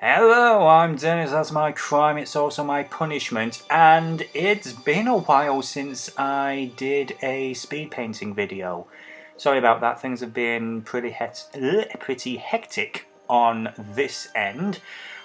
Hello, I'm Dennis, that's my crime, it's also my punishment, and it's been a while since I did a speed painting video. Sorry about that, things have been pretty hectic on this end.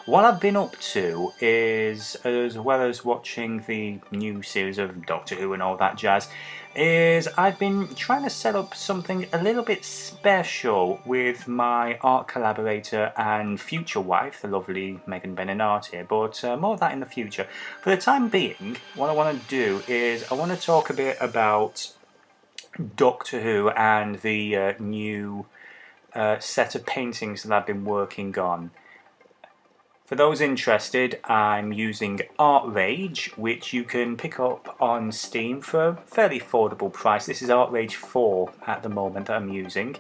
What I've been up to is, as well as watching the new series of Doctor Who and all that jazz, is I've been trying to set up something a little bit special with my art collaborator and future wife, the lovely Megan Beninart here, but more of that in the future. For the time being, what I want to do is I want to talk a bit about Doctor Who and the new set of paintings that I've been working on. For those interested, I'm using ArtRage, which you can pick up on Steam for a fairly affordable price. This is ArtRage 4 at the moment that I'm using.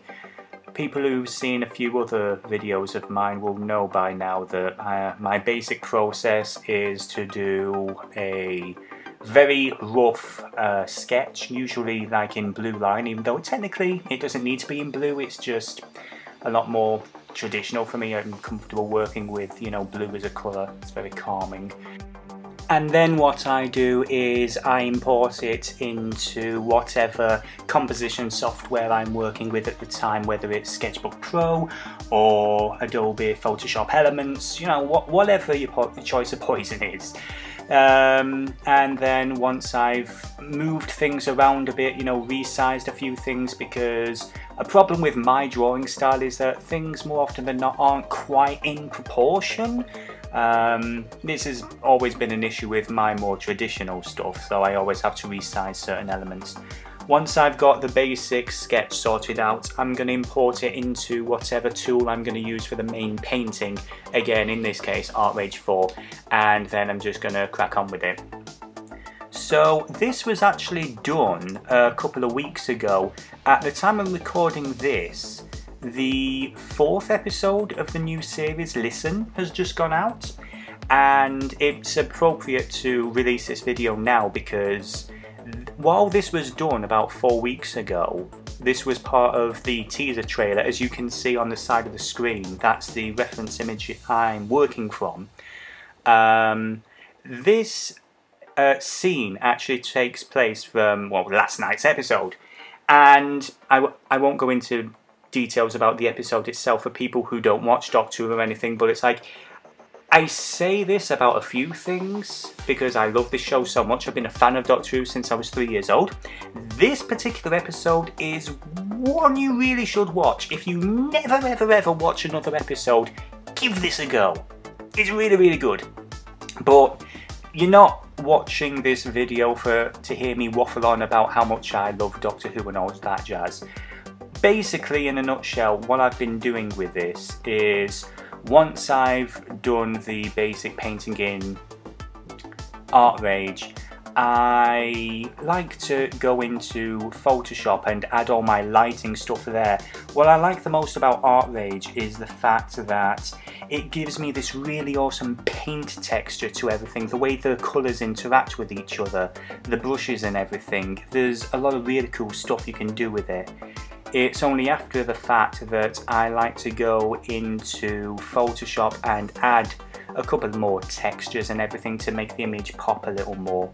People who've seen a few other videos of mine will know by now that my basic process is to do a very rough sketch, usually like in blue line, even though technically it doesn't need to be in blue, it's just a lot more traditional for me. I'm comfortable working with, blue as a colour. It's very calming. And then what I do is I import it into whatever composition software I'm working with at the time, whether it's Sketchbook Pro or Adobe Photoshop Elements, whatever your choice of poison is. And then once I've moved things around a bit, resized a few things, because a problem with my drawing style is that things more often than not aren't quite in proportion. This has always been an issue with my more traditional stuff, so I always have to resize certain elements. Once I've got the basic sketch sorted out, I'm going to import it into whatever tool I'm going to use for the main painting. Again, in this case, ArtRage 4, and then I'm just going to crack on with it. So this was actually done a couple of weeks ago. At the time of recording this, the 4th episode of the new series, Listen, has just gone out, and it's appropriate to release this video now because while this was done about 4 weeks ago, this was part of the teaser trailer. As you can see on the side of the screen, that's the reference image I'm working from. This scene actually takes place from, last night's episode. And I won't go into details about the episode itself for people who don't watch Doctor Who or anything, but it's like, I say this about a few things because I love this show so much. I've been a fan of Doctor Who since I was 3 years old. This particular episode is one you really should watch. If you never ever watch another episode, give this a go. It's really, really good. But you're not watching this video to hear me waffle on about how much I love Doctor Who and all that jazz. Basically, in a nutshell, what I've been doing with this is, once I've done the basic painting in ArtRage, I like to go into Photoshop and add all my lighting stuff there. What I like the most about ArtRage is the fact that it gives me this really awesome paint texture to everything, the way the colours interact with each other, the brushes and everything. There's a lot of really cool stuff you can do with it. It's only after the fact that I like to go into Photoshop and add a couple more textures and everything to make the image pop a little more.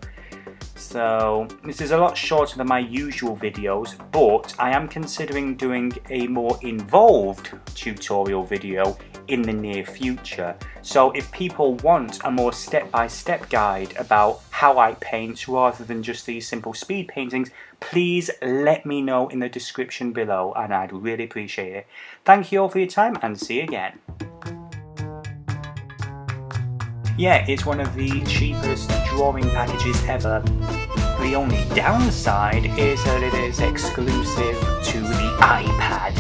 So this is a lot shorter than my usual videos, but I am considering doing a more involved tutorial video in the near future. So if people want a more step-by-step guide about how I paint rather than just these simple speed paintings, please let me know in the description below and I'd really appreciate it. Thank you all for your time and see you again. Yeah, it's one of the cheapest drawing packages ever. The only downside is that it is exclusive to the iPad.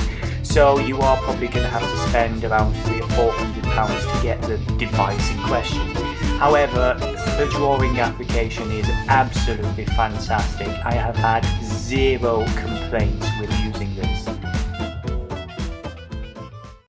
So you are probably going to have to spend around £300 or £400 to get the device in question. However, the drawing application is absolutely fantastic. I have had zero complaints with